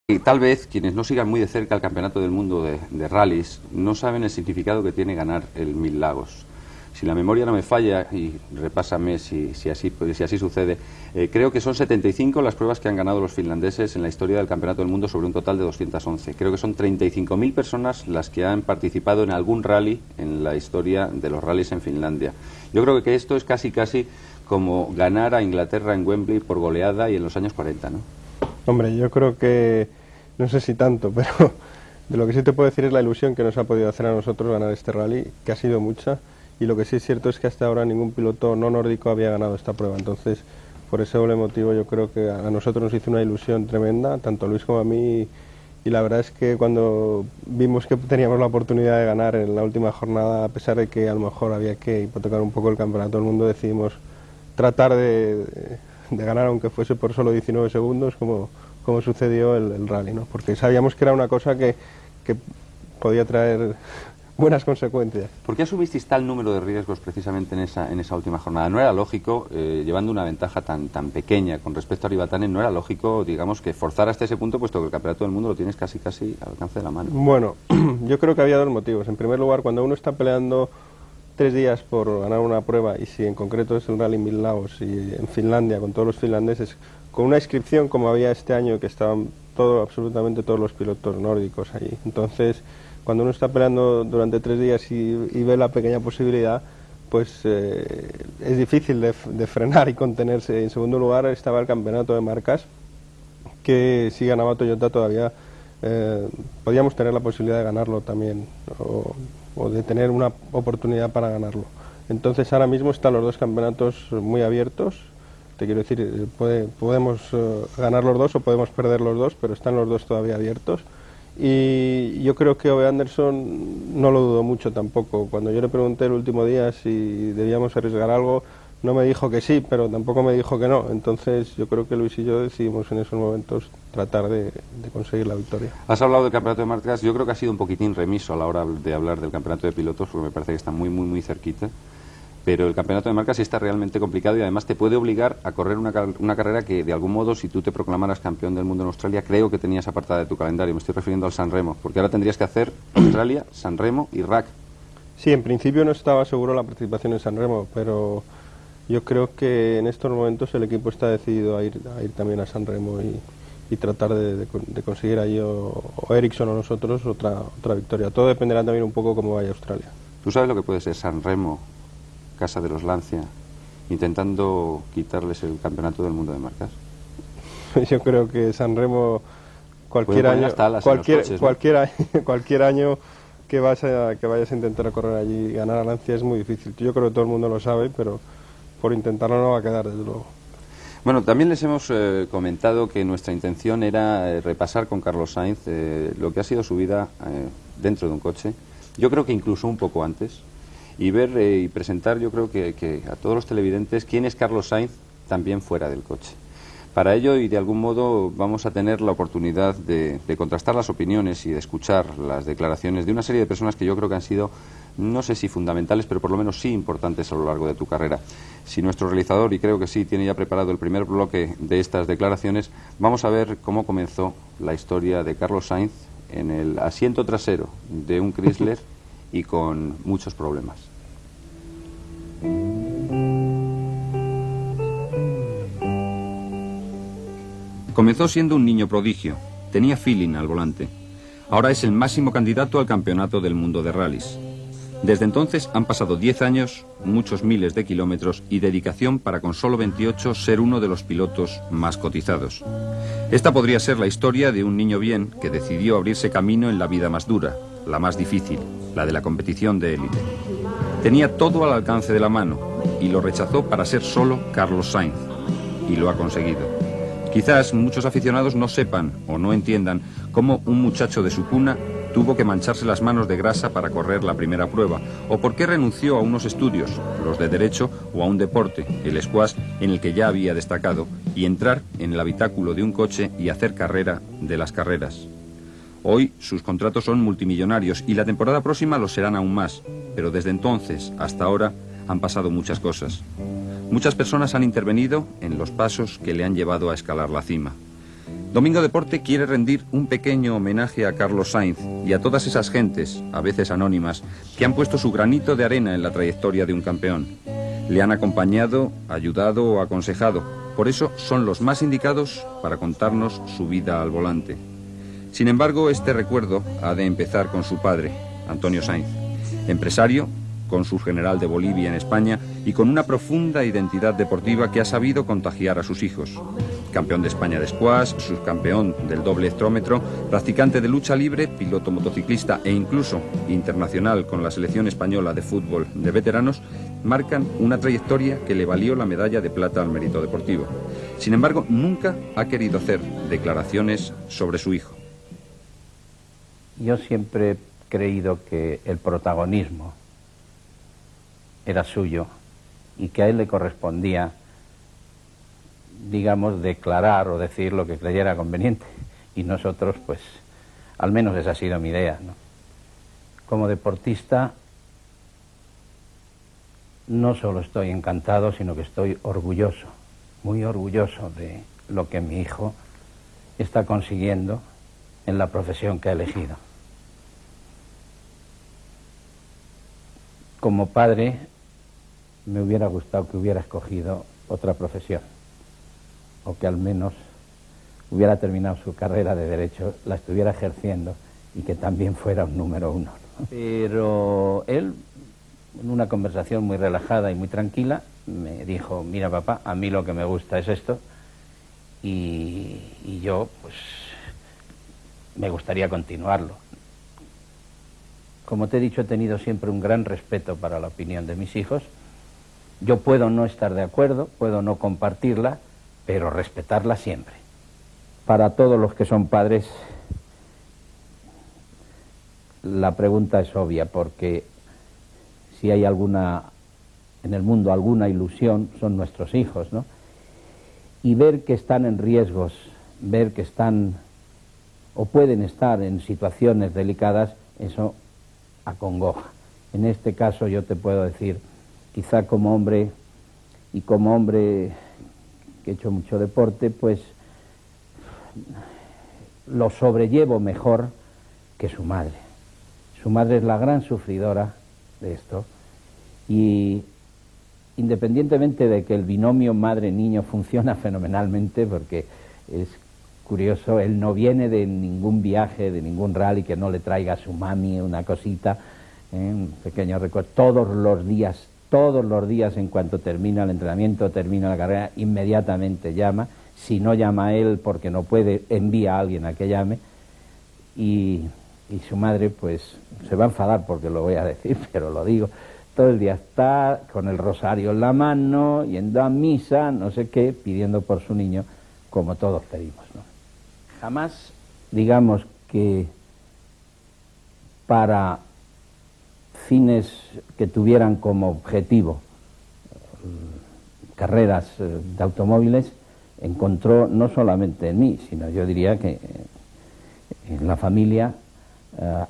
Y tal vez quienes no sigan muy de cerca el Campeonato del Mundo de rallies no saben el significado que tiene ganar el Mil Lagos. Si la memoria no me falla, y repásame si así sucede, creo que son 75 las pruebas que han ganado los finlandeses en la historia del Campeonato del Mundo sobre un total de 211. Creo que son 35.000 personas las que han participado en algún rally en la historia de los rallies en Finlandia. Yo creo que esto es casi como ganar a Inglaterra en Wembley por goleada y en los años 40, ¿no? Hombre, yo creo que, no sé si tanto, pero de lo que sí te puedo decir es la ilusión que nos ha podido hacer a nosotros ganar este rally, que ha sido mucha, y lo que sí es cierto es que hasta ahora ningún piloto no nórdico había ganado esta prueba. Entonces, por ese doble motivo yo creo que a nosotros nos hizo una ilusión tremenda, tanto a Luis como a mí, y la verdad es que cuando vimos que teníamos la oportunidad de ganar en la última jornada, a pesar de que a lo mejor había que hipotecar un poco el campeonato del mundo, decidimos tratar de ganar, aunque fuese por solo 19 segundos, como sucedió el rally, ¿no? Porque sabíamos que era una cosa que podía traer buenas consecuencias. ¿Por qué asumisteis tal número de riesgos precisamente en esa última jornada? No era lógico, llevando una ventaja tan pequeña con respecto a Rivatane, no era lógico, digamos, que forzar hasta ese punto, puesto que el Campeonato del Mundo lo tienes casi al alcance de la mano. Bueno, yo creo que había dos motivos. En primer lugar, cuando uno está peleando 3 días por ganar una prueba, y si en concreto es el Rally Mil Lagos y en Finlandia, con todos los finlandeses, con una inscripción como había este año, que estaban absolutamente todos los pilotos nórdicos allí. Entonces, cuando uno está peleando durante 3 días y ve la pequeña posibilidad, pues es difícil de frenar y contenerse. En segundo lugar estaba el campeonato de marcas, que si ganaba Toyota todavía podíamos tener la posibilidad de ganarlo también, o de tener una oportunidad para ganarlo. Entonces ahora mismo están los dos campeonatos muy abiertos. Te quiero decir, podemos ganar los dos o podemos perder los dos, pero están los dos todavía abiertos. Y yo creo que Ove Andersson no lo dudó mucho tampoco. Cuando yo le pregunté el último día si debíamos arriesgar algo, no me dijo que sí, pero tampoco me dijo que no. Entonces yo creo que Luis y yo decidimos en esos momentos tratar de conseguir la victoria. Has hablado del campeonato de marcas. Yo creo que ha sido un poquitín remiso a la hora de hablar del campeonato de pilotos, porque me parece que está muy cerquita. Pero el campeonato de marcas sí está realmente complicado y además te puede obligar a correr una carrera que, de algún modo, si tú te proclamaras campeón del mundo en Australia, creo que tenías apartada de tu calendario. Me estoy refiriendo al San Remo, porque ahora tendrías que hacer Australia, San Remo y RAC. Sí, en principio no estaba seguro la participación en San Remo, pero yo creo que en estos momentos el equipo está decidido a ir también a San Remo y tratar de conseguir allí o Ericsson o nosotros otra victoria. Todo dependerá también un poco cómo vaya Australia. ¿Tú sabes lo que puede ser San Remo, Casa de los Lancia, intentando quitarles el campeonato del mundo de marcas? Yo creo que San Remo cualquier año que vayas a intentar correr allí y ganar a Lancia es muy difícil. Yo creo que todo el mundo lo sabe, pero por intentarlo no va a quedar, desde luego. Bueno, también les hemos comentado que nuestra intención era repasar con Carlos Sainz lo que ha sido su vida dentro de un coche. Yo creo que incluso un poco antes. Y ver y presentar, yo creo que a todos los televidentes, quién es Carlos Sainz también fuera del coche. Para ello, y de algún modo, vamos a tener la oportunidad de contrastar las opiniones y de escuchar las declaraciones de una serie de personas que yo creo que han sido, no sé si fundamentales, pero por lo menos sí importantes a lo largo de tu carrera. Si nuestro realizador, y creo que sí, tiene ya preparado el primer bloque de estas declaraciones, vamos a ver cómo comenzó la historia de Carlos Sainz en el asiento trasero de un Chrysler y con muchos problemas. Comenzó siendo un niño prodigio, tenía feeling al volante. Ahora es el máximo candidato al campeonato del mundo de rallies. Desde entonces han pasado 10 años, muchos miles de kilómetros y dedicación para con solo 28 ser uno de los pilotos más cotizados. Esta podría ser la historia de un niño bien que decidió abrirse camino en la vida más dura, la más difícil, la de la competición de élite. Tenía todo al alcance de la mano y lo rechazó para ser solo Carlos Sainz. Y lo ha conseguido. Quizás muchos aficionados no sepan o no entiendan cómo un muchacho de su cuna tuvo que mancharse las manos de grasa para correr la primera prueba, o por qué renunció a unos estudios, los de derecho, o a un deporte, el squash, en el que ya había destacado, y entrar en el habitáculo de un coche y hacer carrera de las carreras. Hoy sus contratos son multimillonarios y la temporada próxima lo serán aún más, pero desde entonces hasta ahora han pasado muchas cosas. Muchas personas han intervenido en los pasos que le han llevado a escalar la cima. Domingo Deporte quiere rendir un pequeño homenaje a Carlos Sainz y a todas esas gentes, a veces anónimas, que han puesto su granito de arena en la trayectoria de un campeón. Le han acompañado, ayudado o aconsejado. Por eso son los más indicados para contarnos su vida al volante. Sin embargo, este recuerdo ha de empezar con su padre, Antonio Sainz, empresario, cónsul general de Bolivia en España y con una profunda identidad deportiva que ha sabido contagiar a sus hijos. Campeón de España de squash, subcampeón del doble hectómetro, practicante de lucha libre, piloto motociclista e incluso internacional con la selección española de fútbol de veteranos, marcan una trayectoria que le valió la medalla de plata al mérito deportivo. Sin embargo, nunca ha querido hacer declaraciones sobre su hijo. Yo siempre he creído que el protagonismo era suyo y que a él le correspondía, digamos, declarar o decir lo que creyera conveniente. Y nosotros, pues, al menos esa ha sido mi idea, ¿no? Como deportista, no solo estoy encantado, sino que estoy orgulloso, muy orgulloso de lo que mi hijo está consiguiendo en la profesión que ha elegido. Como padre, me hubiera gustado que hubiera escogido otra profesión, o que al menos hubiera terminado su carrera de Derecho, la estuviera ejerciendo y que también fuera un número 1, ¿no? Pero él, en una conversación muy relajada y muy tranquila, me dijo: mira, papá, a mí lo que me gusta es esto y yo, pues, me gustaría continuarlo. Como te he dicho, he tenido siempre un gran respeto para la opinión de mis hijos. Yo puedo no estar de acuerdo, puedo no compartirla, pero respetarla siempre. Para todos los que son padres, la pregunta es obvia, porque si hay alguna, en el mundo, alguna ilusión, son nuestros hijos, ¿no? Y ver que están en riesgos, ver que están o pueden estar en situaciones delicadas, eso acongoja. En este caso yo te puedo decir, quizá como hombre, y como hombre que he hecho mucho deporte, pues lo sobrellevo mejor que su madre. Su madre es la gran sufridora de esto, y independientemente de que el binomio madre-niño funciona fenomenalmente, porque es curioso, él no viene de ningún viaje, de ningún rally que no le traiga a su mami una cosita, un pequeño recuerdo, todos los días en cuanto termina el entrenamiento, termina la carrera, inmediatamente llama. Si no llama a él porque no puede, envía a alguien a que llame, y su madre, pues, se va a enfadar porque lo voy a decir, pero lo digo, todo el día está con el rosario en la mano, yendo a misa, no sé qué, pidiendo por su niño, como todos pedimos, ¿no? Jamás, digamos que para fines que tuvieran como objetivo carreras de automóviles, encontró no solamente en mí, sino yo diría que en la familia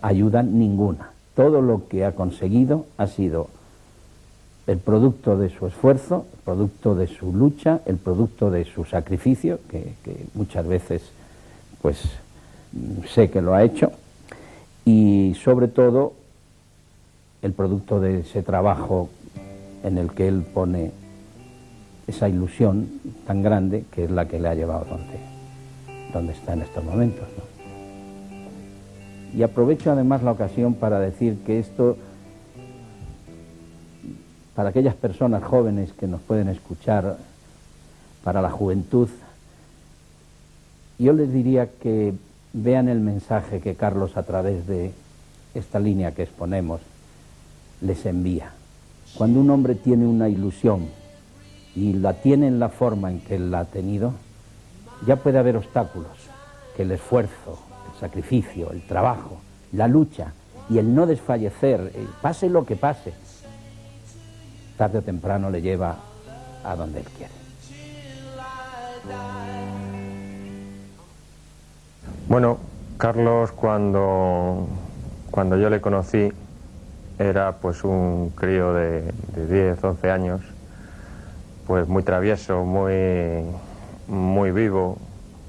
ayuda ninguna. Todo lo que ha conseguido ha sido el producto de su esfuerzo, el producto de su lucha, el producto de su sacrificio, que muchas veces pues sé que lo ha hecho, y sobre todo el producto de ese trabajo en el que él pone esa ilusión tan grande, que es la que le ha llevado donde está en estos momentos, ¿no? Y aprovecho además la ocasión para decir que esto, para aquellas personas jóvenes que nos pueden escuchar, para la juventud, yo les diría que vean el mensaje que Carlos, a través de esta línea que exponemos, les envía. Cuando un hombre tiene una ilusión y la tiene en la forma en que él la ha tenido, ya puede haber obstáculos, que el esfuerzo, el sacrificio, el trabajo, la lucha y el no desfallecer, pase lo que pase, tarde o temprano le lleva a donde él quiere. Bueno, Carlos, cuando yo le conocí, era pues un crío de 10, 11 años, pues muy travieso, muy vivo,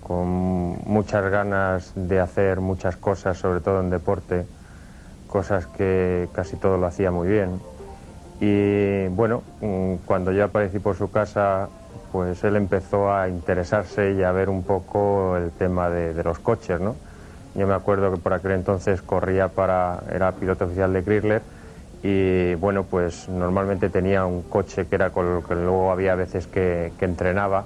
con muchas ganas de hacer muchas cosas, sobre todo en deporte, cosas que casi todo lo hacía muy bien. Y bueno, cuando yo aparecí por su casa, pues él empezó a interesarse y a ver un poco el tema de los coches, ¿no? Yo me acuerdo que por aquel entonces era piloto oficial de Chrysler y bueno, pues normalmente tenía un coche que era con el que luego había veces que entrenaba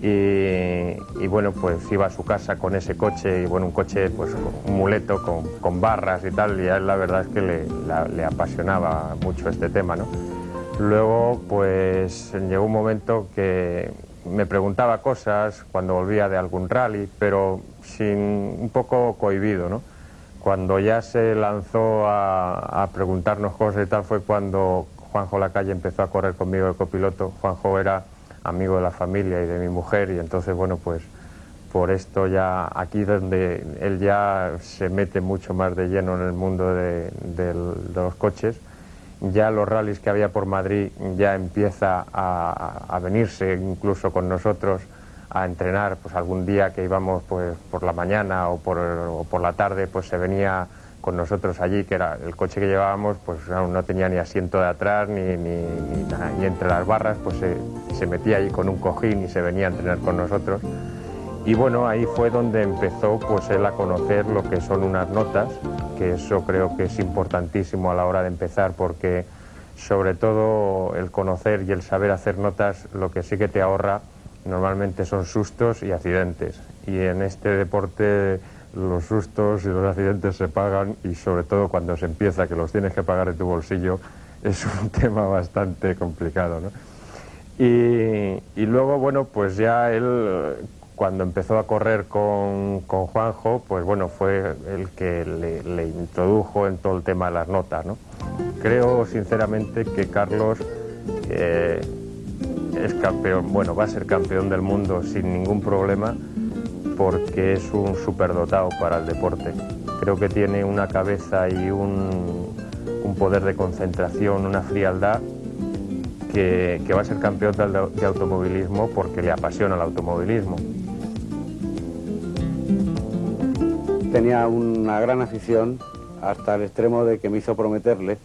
y bueno, pues iba a su casa con ese coche y bueno, un coche, pues un muleto con barras y tal, y a él la verdad es que le apasionaba mucho este tema, ¿no? Luego, pues llegó un momento que me preguntaba cosas cuando volvía de algún rally, pero un poco cohibido, ¿no? Cuando ya se lanzó a preguntarnos cosas y tal fue cuando Juanjo Lacalle empezó a correr conmigo de copiloto. Juanjo era amigo de la familia y de mi mujer y entonces, bueno, pues por esto ya aquí donde él ya se mete mucho más de lleno en el mundo de los coches. Ya los rallies que había por Madrid ya empieza a venirse incluso con nosotros a entrenar, pues algún día que íbamos pues por la mañana o por la tarde, pues se venía con nosotros allí, que era el coche que llevábamos, pues no tenía ni asiento de atrás ni nada, y entre las barras pues se metía allí con un cojín y se venía a entrenar con nosotros. Y bueno, ahí fue donde empezó pues él a conocer lo que son unas notas, que eso creo que es importantísimo a la hora de empezar, porque sobre todo el conocer y el saber hacer notas, lo que sí que te ahorra normalmente son sustos y accidentes. Y en este deporte los sustos y los accidentes se pagan, y sobre todo cuando se empieza, que los tienes que pagar de tu bolsillo, es un tema bastante complicado, ¿no? Y luego, bueno, pues ya él, cuando empezó a correr con Juanjo, pues bueno, fue el que le introdujo en todo el tema de las notas, ¿no? Creo sinceramente que Carlos es campeón, bueno, va a ser campeón del mundo sin ningún problema, porque es un superdotado para el deporte. Creo que tiene una cabeza y un poder de concentración, una frialdad, que va a ser campeón de automovilismo porque le apasiona el automovilismo. Tenía una gran afición hasta el extremo de que me hizo prometerle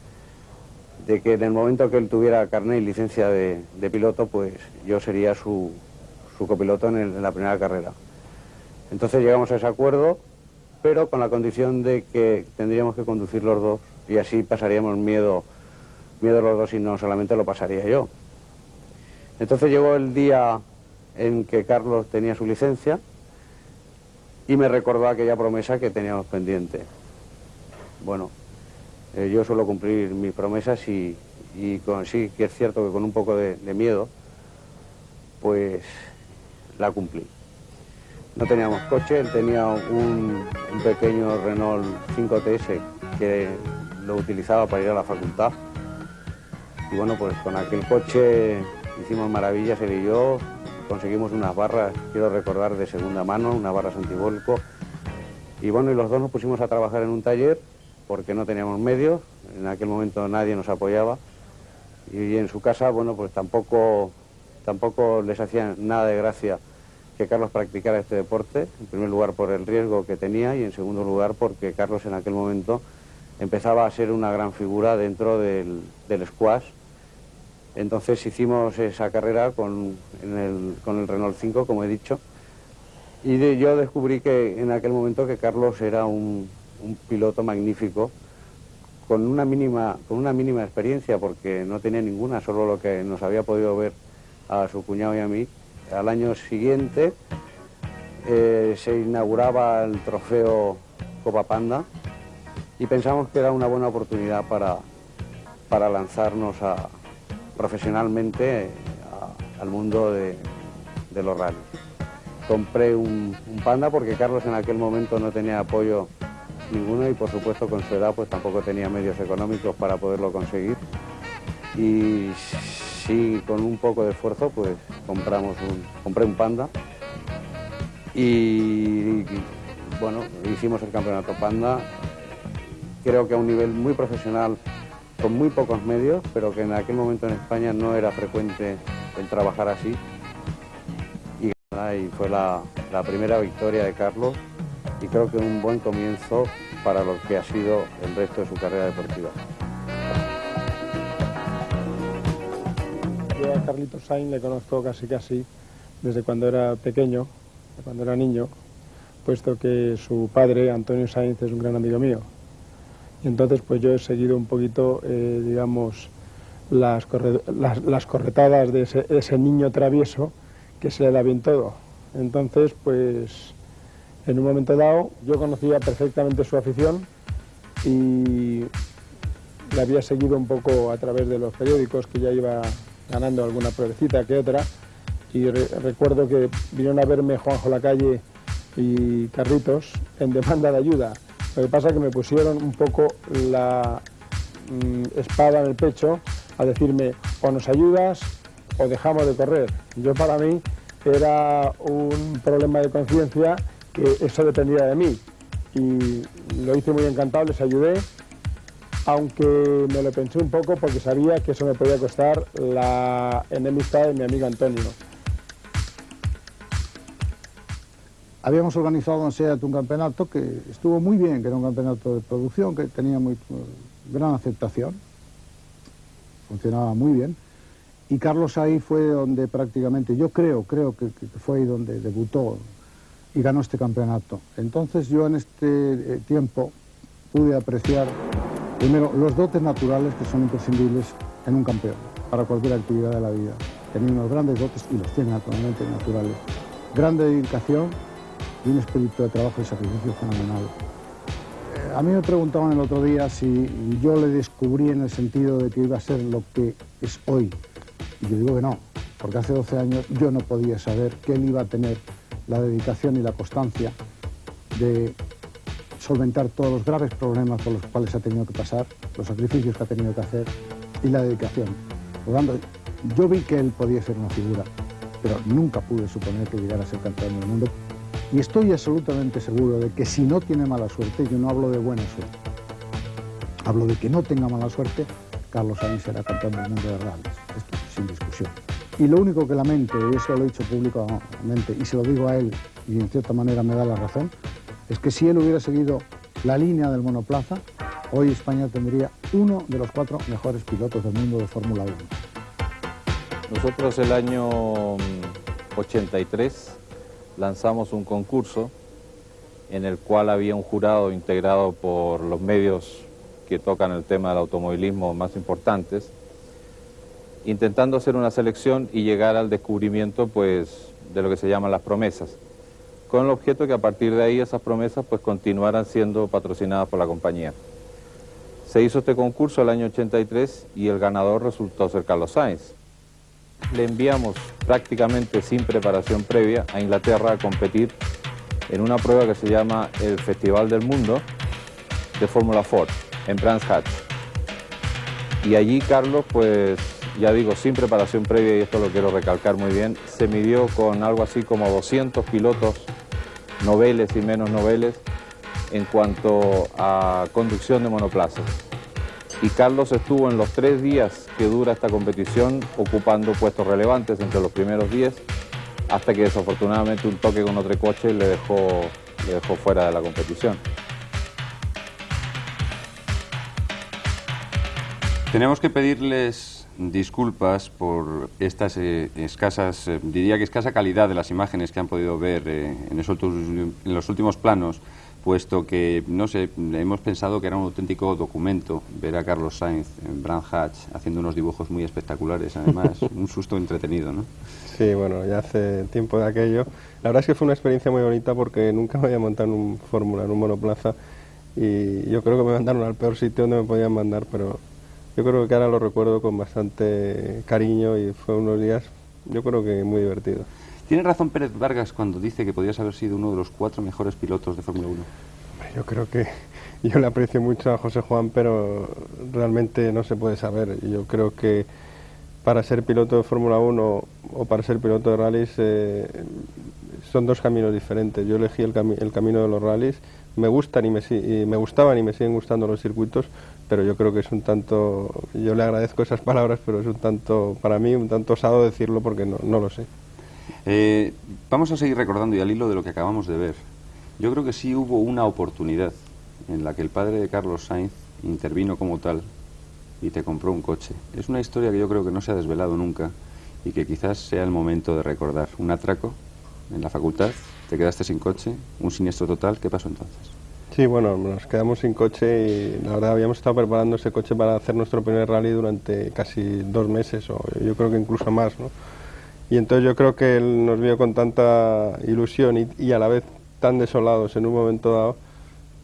de que en el momento que él tuviera carnet y licencia de piloto, pues yo sería su copiloto en la primera carrera. Entonces llegamos a ese acuerdo, pero con la condición de que tendríamos que conducir los dos y así pasaríamos miedo los dos y no solamente lo pasaría yo. Entonces llegó el día en que Carlos tenía su licencia y me recordó aquella promesa que teníamos pendiente. Bueno, yo suelo cumplir mis promesas y sí que es cierto que con un poco de miedo, pues la cumplí. No teníamos coche, él tenía un pequeño Renault 5TS que lo utilizaba para ir a la facultad. Y bueno, pues con aquel coche hicimos maravillas, él y yo, conseguimos unas barras, quiero recordar, de segunda mano, unas barras antivuelco. Y bueno, y los dos nos pusimos a trabajar en un taller porque no teníamos medios, en aquel momento nadie nos apoyaba. Y en su casa, bueno, pues tampoco les hacía nada de gracia que Carlos practicara este deporte, en primer lugar por el riesgo que tenía y en segundo lugar porque Carlos en aquel momento empezaba a ser una gran figura dentro del squash. Entonces hicimos esa carrera con el Renault 5, como he dicho, y yo descubrí que en aquel momento que Carlos era un piloto magnífico, con una mínima experiencia, porque no tenía ninguna, solo lo que nos había podido ver a su cuñado y a mí. Al año siguiente se inauguraba el trofeo Copa Panda y pensamos que era una buena oportunidad para lanzarnos profesionalmente al mundo de los rallies. Compré un Panda porque Carlos en aquel momento no tenía apoyo ninguno y por supuesto con su edad pues tampoco tenía medios económicos para poderlo conseguir. Y sí, con un poco de esfuerzo pues compré un Panda y bueno, hicimos el campeonato Panda, creo que a un nivel muy profesional, con muy pocos medios, pero que en aquel momento en España no era frecuente el trabajar así. Y Y fue la primera victoria de Carlos y creo que un buen comienzo para lo que ha sido el resto de su carrera deportiva. Yo a Carlitos Sainz le conozco casi desde cuando era pequeño, cuando era niño, puesto que su padre, Antonio Sainz, es un gran amigo mío. Y entonces pues yo he seguido un poquito, digamos, las corretadas de ese niño travieso que se le da bien todo. Entonces, pues, en un momento dado, yo conocía perfectamente su afición y la había seguido un poco a través de los periódicos, que ya iba ganando alguna pruebecita que otra, y recuerdo que vinieron a verme Juanjo Lacalle y Carlitos en demanda de ayuda. Lo que pasa es que me pusieron un poco la espada en el pecho a decirme, o nos ayudas o dejamos de correr. Yo, para mí, era un problema de conciencia que eso dependía de mí. Y lo hice muy encantado, les ayudé, aunque me lo pensé un poco porque sabía que eso me podía costar la enemistad de mi amigo Antonio. Habíamos organizado en SEAT un campeonato que estuvo muy bien, que era un campeonato de producción, que tenía muy gran aceptación, funcionaba muy bien, y Carlos ahí fue donde prácticamente, yo creo que fue ahí donde debutó y ganó este campeonato. Entonces yo en este tiempo pude apreciar, primero, los dotes naturales que son imprescindibles en un campeón, para cualquier actividad de la vida. Tenía unos grandes dotes, y los tiene naturalmente naturales, gran dedicación y un espíritu de trabajo y sacrificio fenomenal. A mí me preguntaban el otro día si yo le descubrí en el sentido de que iba a ser lo que es hoy. Y yo digo que no, porque hace 12 años yo no podía saber que él iba a tener la dedicación y la constancia de solventar todos los graves problemas por los cuales ha tenido que pasar, los sacrificios que ha tenido que hacer y la dedicación. Por lo tanto, yo vi que él podía ser una figura, pero nunca pude suponer que llegara a ser campeón del mundo. Y estoy absolutamente seguro de que si no tiene mala suerte, yo no hablo de buena suerte, hablo de que no tenga mala suerte, Carlos Sainz será campeón del mundo de rallies, esto sin discusión. Y lo único que lamento, y eso lo he dicho públicamente, y se lo digo a él, y en cierta manera me da la razón, es que si él hubiera seguido la línea del monoplaza, hoy España tendría uno de los 4 mejores pilotos del mundo de Fórmula 1. Nosotros el año 83 lanzamos un concurso en el cual había un jurado integrado por los medios que tocan el tema del automovilismo más importantes, intentando hacer una selección y llegar al descubrimiento pues, de lo que se llaman las promesas, con el objeto que a partir de ahí esas promesas pues, continuaran siendo patrocinadas por la compañía. Se hizo este concurso el año 83 y el ganador resultó ser Carlos Sainz. Le enviamos prácticamente sin preparación previa a Inglaterra a competir en una prueba que se llama el Festival del Mundo de Fórmula Ford en Brands Hatch. Y allí Carlos, pues ya digo, sin preparación previa, y esto lo quiero recalcar muy bien, se midió con algo así como 200 pilotos noveles y menos noveles en cuanto a conducción de monoplazas. Y Carlos estuvo en los 3 días que dura esta competición ocupando puestos relevantes entre los primeros 10, hasta que desafortunadamente un toque con otro coche le dejó fuera de la competición. Tenemos que pedirles disculpas por estas escasas, diría que escasa calidad de las imágenes que han podido ver en los últimos planos, puesto que, no sé, hemos pensado que era un auténtico documento ver a Carlos Sainz en Brands Hatch haciendo unos dibujos muy espectaculares, además, un susto entretenido, ¿no? Sí, bueno, ya hace tiempo de aquello. La verdad es que fue una experiencia muy bonita porque nunca me había montado en un Fórmula, en un monoplaza, y yo creo que me mandaron al peor sitio donde me podían mandar, pero yo creo que ahora lo recuerdo con bastante cariño y fue unos días, yo creo que muy divertidos. ¿Tiene razón Pérez Vargas cuando dice que podrías haber sido uno de los 4 mejores pilotos de Fórmula 1? Yo creo que yo le aprecio mucho a José Juan, pero realmente no se puede saber. Yo creo que para ser piloto de Fórmula 1 o para ser piloto de rallies son 2 caminos diferentes. Yo elegí el camino de los rallies, me gustan y me gustaban y me siguen gustando los circuitos, pero yo creo que es un tanto, yo le agradezco esas palabras, pero es un tanto, para mí, un tanto osado decirlo porque no lo sé. Vamos a seguir recordando y al hilo de lo que acabamos de ver. Yo creo que sí hubo una oportunidad en la que el padre de Carlos Sainz intervino como tal y te compró un coche. Es una historia que yo creo que no se ha desvelado nunca y que quizás sea el momento de recordar. Un atraco en la facultad, te quedaste sin coche, un siniestro total, ¿qué pasó entonces? Sí, bueno, nos quedamos sin coche y la verdad habíamos estado preparando ese coche para hacer nuestro primer rally durante casi 2 meses o yo creo que incluso más, ¿no? Y entonces yo creo que él nos vio con tanta ilusión y a la vez tan desolados en un momento dado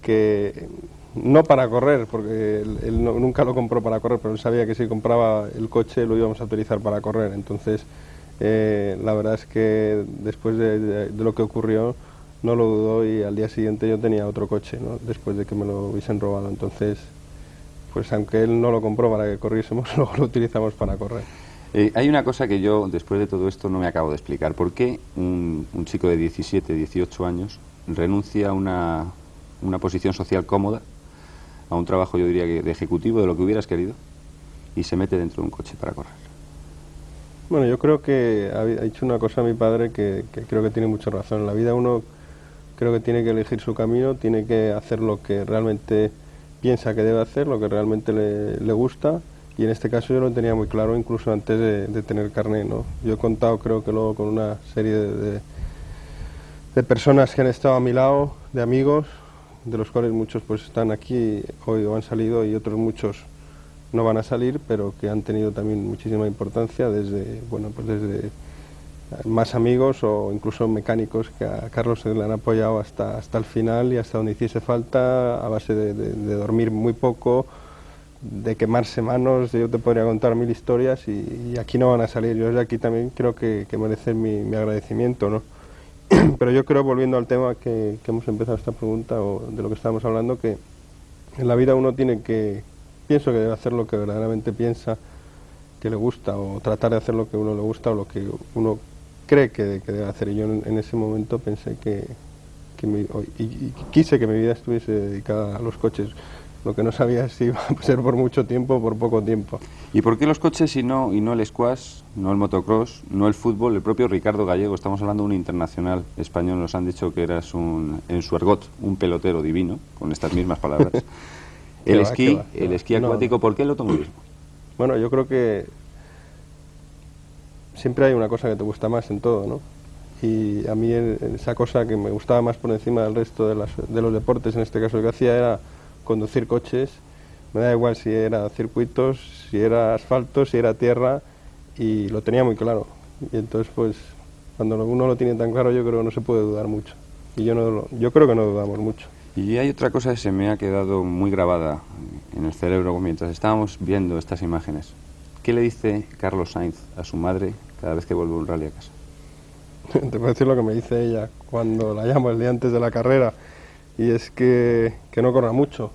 que no para correr, porque él nunca lo compró para correr, pero él sabía que si compraba el coche lo íbamos a utilizar para correr. Entonces la verdad es que después de lo que ocurrió no lo dudó y al día siguiente yo tenía otro coche, ¿no? Después de que me lo hubiesen robado. Entonces, pues aunque él no lo compró para que corriésemos, luego lo utilizamos para correr. Hay una cosa que yo, después de todo esto, no me acabo de explicar. ¿Por qué un chico de 17, 18 años renuncia a una posición social cómoda, a un trabajo, yo diría, de ejecutivo, de lo que hubieras querido, y se mete dentro de un coche para correr? Bueno, yo creo que ha dicho una cosa mi padre que creo que tiene mucha razón. En la vida uno creo que tiene que elegir su camino, tiene que hacer lo que realmente piensa que debe hacer, lo que realmente le gusta, y en este caso yo lo tenía muy claro incluso antes de tener carné, ¿no? Yo he contado, creo que luego con una serie de personas que han estado a mi lado, de amigos, de los cuales muchos pues están aquí hoy o han salido y otros muchos no van a salir, pero que han tenido también muchísima importancia desde, bueno, pues desde más amigos o incluso mecánicos que a Carlos se le han apoyado hasta el final y hasta donde hiciese falta, a base de dormir muy poco, de quemarse manos. Yo te podría contar 1000 historias y aquí no van a salir. Yo desde aquí también creo que merecen mi agradecimiento, ¿no? Pero yo creo, volviendo al tema que hemos empezado esta pregunta o de lo que estábamos hablando, que en la vida uno pienso que debe hacer lo que verdaderamente piensa que le gusta, o tratar de hacer lo que uno le gusta o lo que uno cree que debe hacer. Y yo en ese momento pensé y quise que mi vida estuviese dedicada a los coches. Lo que no sabía si iba a ser por mucho tiempo o por poco tiempo. ¿Y por qué los coches y no el squash, no el motocross, no el fútbol? El propio Ricardo Gallego, estamos hablando de un internacional español, nos han dicho que eras en su argot un pelotero divino, con estas mismas palabras. El esquí acuático, ¿por qué el automovilismo? Bueno, yo creo que siempre hay una cosa que te gusta más en todo, ¿no? Y a mí esa cosa que me gustaba más por encima del resto de los deportes, en este caso lo que hacía era conducir coches. Me da igual si era circuitos, si era asfalto, si era tierra, y lo tenía muy claro. Y entonces, pues, cuando uno lo tiene tan claro, yo creo que no se puede dudar mucho. Y yo creo que no dudamos mucho. Y hay otra cosa que se me ha quedado muy grabada en el cerebro mientras estábamos viendo estas imágenes. ¿Qué le dice Carlos Sainz a su madre cada vez que vuelve un rally a casa? Te puedo decir lo que me dice ella cuando la llamo el día antes de la carrera, y es que no corra mucho.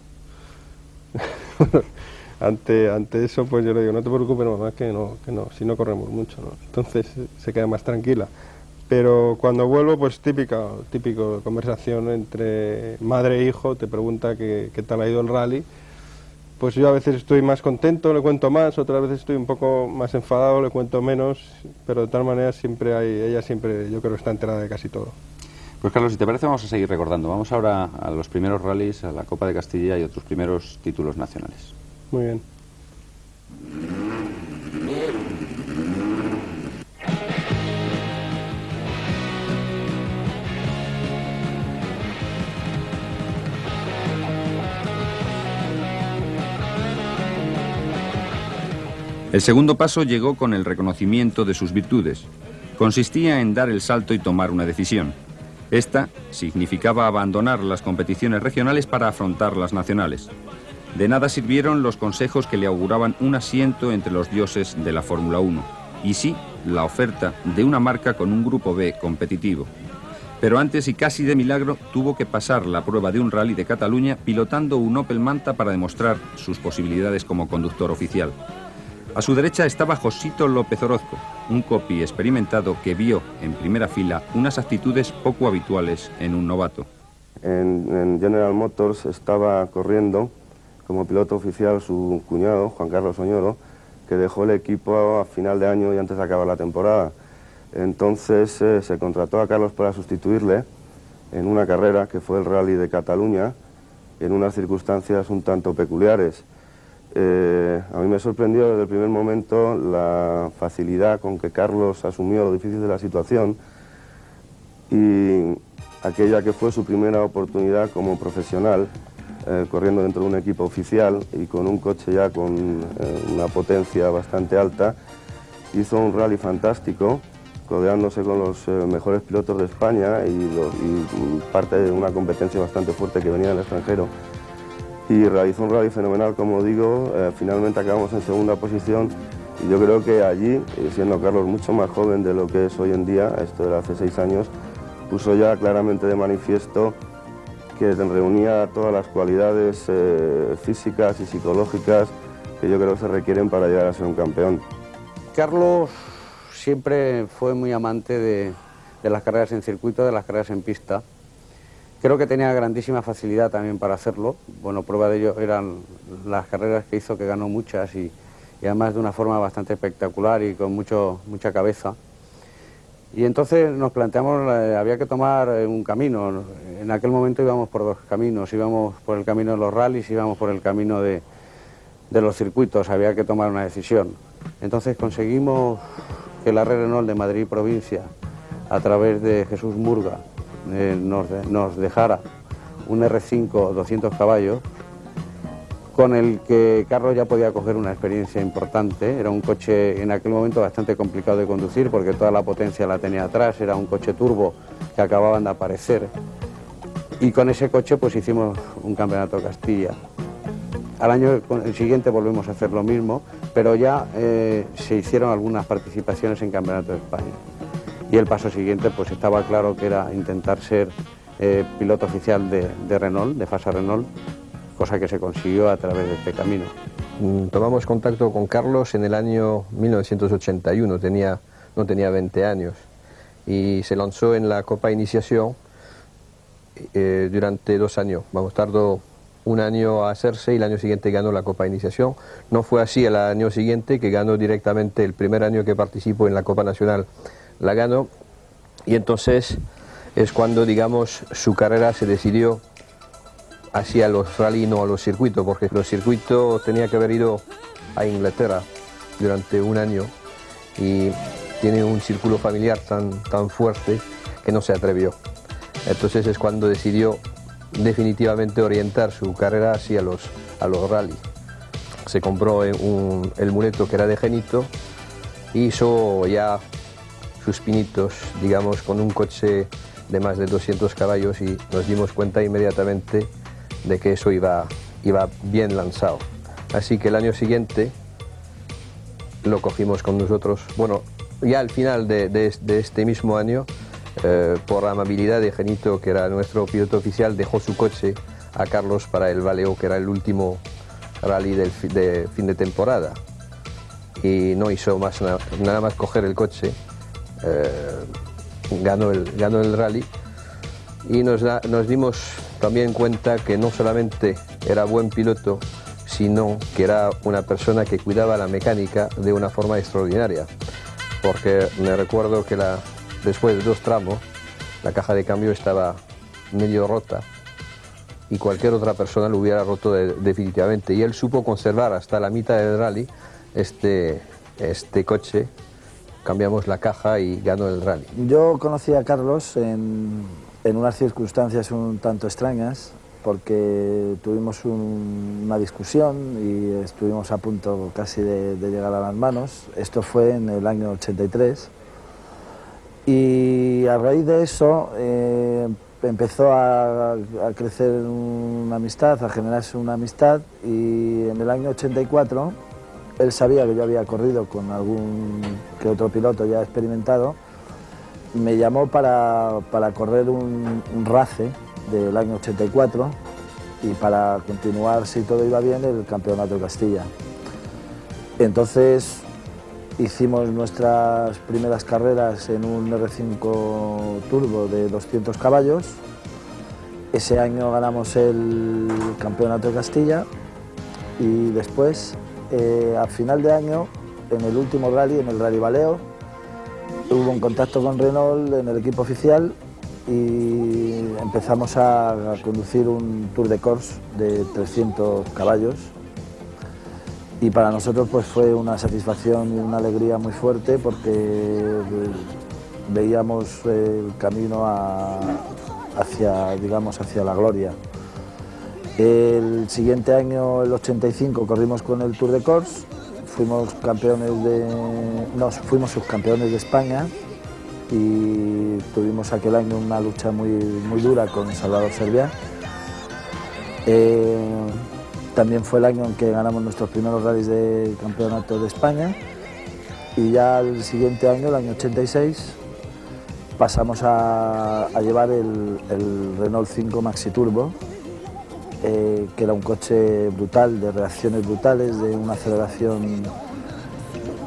ante eso, pues yo le digo, no te preocupes, mamá, que no, si no corremos mucho, ¿no? Entonces se queda más tranquila. Pero cuando vuelvo, pues típico conversación entre madre e hijo, te pregunta qué tal ha ido el rally. Pues yo a veces estoy más contento, le cuento más, otras veces estoy un poco más enfadado, le cuento menos, pero de tal manera ella siempre yo creo que está enterada de casi todo. Pues Carlos, si te parece, vamos a seguir recordando. Vamos ahora a los primeros rallies, a la Copa de Castilla y otros primeros títulos nacionales. Muy bien. El segundo paso llegó con el reconocimiento de sus virtudes. Consistía en dar el salto y tomar una decisión. Esta significaba abandonar las competiciones regionales para afrontar las nacionales. De nada sirvieron los consejos que le auguraban un asiento entre los dioses de la Fórmula 1, y sí la oferta de una marca con un grupo B competitivo. Pero antes y casi de milagro tuvo que pasar la prueba de un rally de Cataluña pilotando un Opel Manta para demostrar sus posibilidades como conductor oficial. A su derecha estaba Josito López Orozco, un copy experimentado que vio en primera fila unas actitudes poco habituales en un novato. En General Motors estaba corriendo como piloto oficial su cuñado, Juan Carlos Oñoro, que dejó el equipo a final de año y antes de acabar la temporada. Entonces se contrató a Carlos para sustituirle en una carrera que fue el Rally de Cataluña, en unas circunstancias un tanto peculiares. A mí me sorprendió desde el primer momento la facilidad con que Carlos asumió lo difícil de la situación y aquella que fue su primera oportunidad como profesional, corriendo dentro de un equipo oficial y con un coche ya con una potencia bastante alta, hizo un rally fantástico, codeándose con los mejores pilotos de España y parte de una competencia bastante fuerte que venía del extranjero. Y realizó un rally fenomenal, como digo, finalmente acabamos en segunda posición y yo creo que allí, siendo Carlos mucho más joven de lo que es hoy en día, esto era hace 6 años, puso ya claramente de manifiesto que reunía todas las cualidades físicas y psicológicas que yo creo que se requieren para llegar a ser un campeón. Carlos siempre fue muy amante de las carreras en circuito, de las carreras en pista. Creo que tenía grandísima facilidad también para hacerlo. Bueno, prueba de ello eran las carreras que hizo, que ganó muchas y además de una forma bastante espectacular y con mucha cabeza. Y entonces nos planteamos, había que tomar un camino. En aquel momento íbamos por 2 caminos, íbamos por el camino de los rallies, íbamos por el camino de los circuitos, había que tomar una decisión. Entonces conseguimos que la Red Renault de Madrid Provincia, a través de Jesús Murga, nos dejara un R5 200 caballos, con el que Carlos ya podía coger una experiencia importante. Era un coche en aquel momento bastante complicado de conducir porque toda la potencia la tenía atrás, era un coche turbo que acababan de aparecer. Y con ese coche pues hicimos un campeonato de Castilla. Al año siguiente volvemos a hacer lo mismo, pero ya se hicieron algunas participaciones en Campeonato de España. Y el paso siguiente pues estaba claro que era intentar ser piloto oficial de Renault, de FASA Renault, cosa que se consiguió a través de este camino. Tomamos contacto con Carlos en el año 1981, no tenía 20 años, y se lanzó en la Copa Iniciación durante 2 años. Tardó 1 año a hacerse y el año siguiente ganó la Copa Iniciación. No fue así el año siguiente, que ganó directamente el primer año que participó en la Copa Nacional, la ganó, y entonces es cuando, digamos, su carrera se decidió hacia los rally, no a los circuitos, porque los circuitos tenía que haber ido a Inglaterra durante 1 año y tiene un círculo familiar tan fuerte que no se atrevió. Entonces es cuando decidió definitivamente orientar su carrera hacia los rally. Se compró el muleto que era de Genito y hizo ya sus pinitos, digamos, con un coche de más de 200 caballos y nos dimos cuenta inmediatamente de que eso iba bien lanzado. Así que el año siguiente lo cogimos con nosotros. Bueno, ya al final de este mismo año, por la amabilidad de Genito, que era nuestro piloto oficial, dejó su coche a Carlos para el Valeo, que era el último rally de fin de temporada. Y no hizo nada más coger el coche, ganó el rally. Y nos dimos también cuenta que no solamente era buen piloto, sino que era una persona que cuidaba la mecánica de una forma extraordinaria. Porque me recuerdo que después de 2 tramos, la caja de cambio estaba medio rota y cualquier otra persona lo hubiera roto definitivamente. Y él supo conservar hasta la mitad del rally este coche. Cambiamos la caja y ganó el rally. Yo conocí a Carlos en unas circunstancias un tanto extrañas, porque tuvimos una discusión y estuvimos a punto casi de llegar a las manos. Esto fue en el año 83 y a raíz de eso empezó a crecer una amistad, a generarse una amistad, y en el año 84 él sabía que yo había corrido con algún que otro piloto ya experimentado. Me llamó para correr un RACE del año 84 y para continuar, si todo iba bien, el Campeonato de Castilla. Entonces hicimos nuestras primeras carreras en un R5 turbo de 200 caballos. Ese año ganamos el Campeonato de Castilla y después, a final de año, en el último rally, en el Rally Valeo, hubo un contacto con Renault en el equipo oficial y empezamos a conducir un Tour de Corse de 300 caballos. Y para nosotros pues fue una satisfacción y una alegría muy fuerte porque veíamos el camino hacia la gloria. El siguiente año, el 85, corrimos con el Tour de Corse, fuimos subcampeones de España y tuvimos aquel año una lucha muy dura con Salvador Servià. También fue el año en que ganamos nuestros primeros rallies de campeonato de España y ya el siguiente año, el año 86, pasamos a llevar el Renault 5 Maxi Turbo, que era un coche brutal, de reacciones brutales, de una aceleración,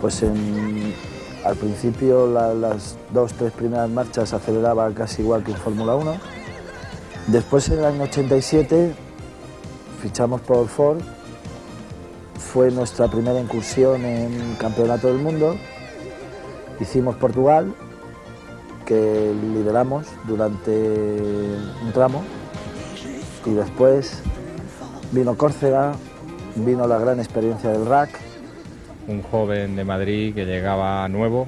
pues al principio las 2-3 primeras marchas aceleraba casi igual que en Fórmula 1. Después en el año 87 fichamos por Ford, fue nuestra primera incursión en Campeonato del Mundo, hicimos Portugal, que lideramos durante un tramo, y después vino Córcega, vino la gran experiencia del RAC. Un joven de Madrid que llegaba nuevo,